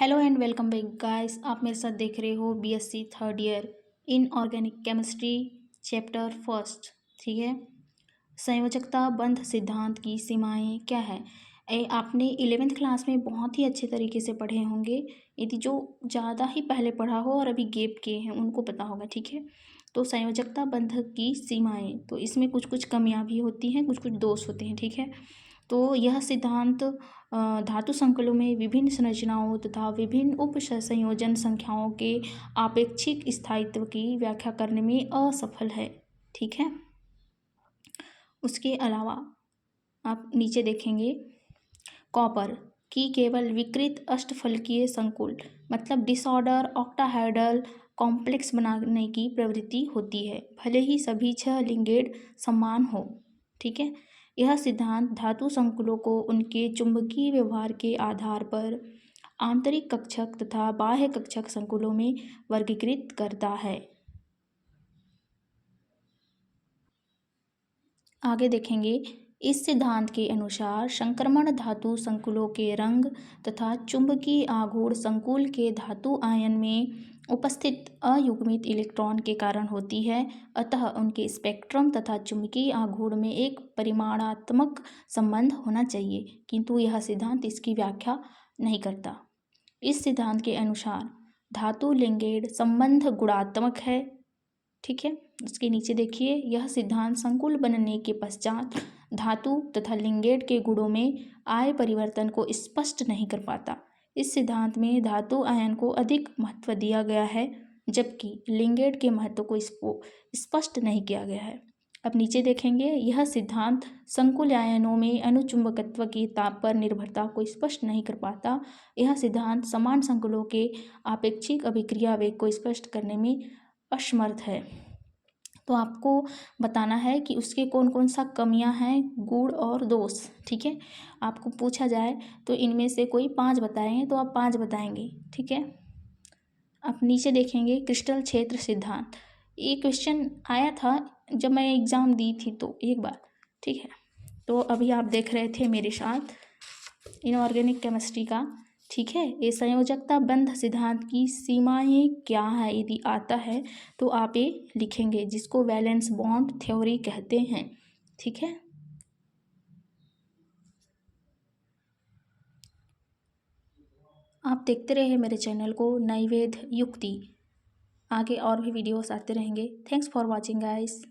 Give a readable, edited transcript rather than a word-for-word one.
Hello and welcome back guys. आप मेरे साथ देख रहे हो BSc third year in organic chemistry chapter first. ठीक है। संयोजकता बंध सिद्धांत की सीमाएं क्या है। आपने 11th क्लास में बहुत ही अच्छे तरीके से पढ़े होंगे। यदि जो ज़्यादा ही पहले पढ़ा हो और अभी गैप किए हैं उनको पता होगा। ठीक है। तो संयोजकता बंध की सीमाएं, तो इसमें कुछ कुछ कमियां भी होती हैं, कुछ कुछ दोष होते हैं। ठीक है। तो यह सिद्धांत धातु संकुलों में विभिन्न संरचनाओं तथा विभिन्न उप संयोजन संख्याओं के आपेक्षिक स्थायित्व की व्याख्या करने में असफल है। ठीक है। उसके अलावा आप नीचे देखेंगे कॉपर की केवल विकृत अष्टफलकीय संकुल मतलब डिसऑर्डर ऑक्टाहेड्रल कॉम्प्लेक्स बनाने की प्रवृत्ति होती है, भले ही सभी 6 लिंगेड समान हो। ठीक है। यह सिद्धांत धातु संकुलों को उनके चुंबकीय व्यवहार के आधार पर आंतरिक कक्षक तथा बाह्य कक्षक संकुलों में वर्गीकृत करता है। आगे देखेंगे, इस सिद्धांत के अनुसार संक्रमण धातु संकुलों के रंग तथा चुंबकीय आघूर्ण संकुल के धातु आयन में उपस्थित अयुग्मित इलेक्ट्रॉन के कारण होती है। अतः उनके स्पेक्ट्रम तथा चुंबकीय आघूर्ण में एक परिमाणात्मक संबंध होना चाहिए, किंतु यह सिद्धांत इसकी व्याख्या नहीं करता। इस सिद्धांत के अनुसार धातु लिंगेड संबंध गुणात्मक है। ठीक है। इसके नीचे देखिए, यह सिद्धांत संकुल बनने के पश्चात धातु तथा लिंगेड के गुणों में आय परिवर्तन को स्पष्ट नहीं कर पाता। इस सिद्धांत में धातु आयन को अधिक महत्व दिया गया है, जबकि लिंगेड के महत्व को स्पष्ट नहीं किया गया है। अब नीचे देखेंगे, यह सिद्धांत संकुल आयनों में अनुचुंबकत्व की ताप पर निर्भरता को स्पष्ट नहीं कर पाता। यह सिद्धांत समान संकुलों के आपेक्षिक अभिक्रिया वेग को स्पष्ट करने में असमर्थ है। तो आपको बताना है कि उसके कौन कौन सा कमियां हैं, गुण और दोष। ठीक है। आपको पूछा जाए तो इनमें से कोई 5 बताएंगे तो आप 5 बताएंगे। ठीक है। आप नीचे देखेंगे क्रिस्टल क्षेत्र सिद्धांत। ये क्वेश्चन आया था जब मैं एग्ज़ाम दी थी तो एक बार। ठीक है। तो अभी आप देख रहे थे मेरे साथ इनऑर्गेनिक केमिस्ट्री का। ठीक है। ये संयोजकता बंध सिद्धांत की सीमाएं क्या है, यदि आता है तो आप ये लिखेंगे, जिसको वैलेंस बॉन्ड थ्योरी कहते हैं। ठीक है। आप देखते रहे मेरे चैनल को नैवेद्य युक्ति। आगे और भी वीडियोस आते रहेंगे। Thanks for watching guys.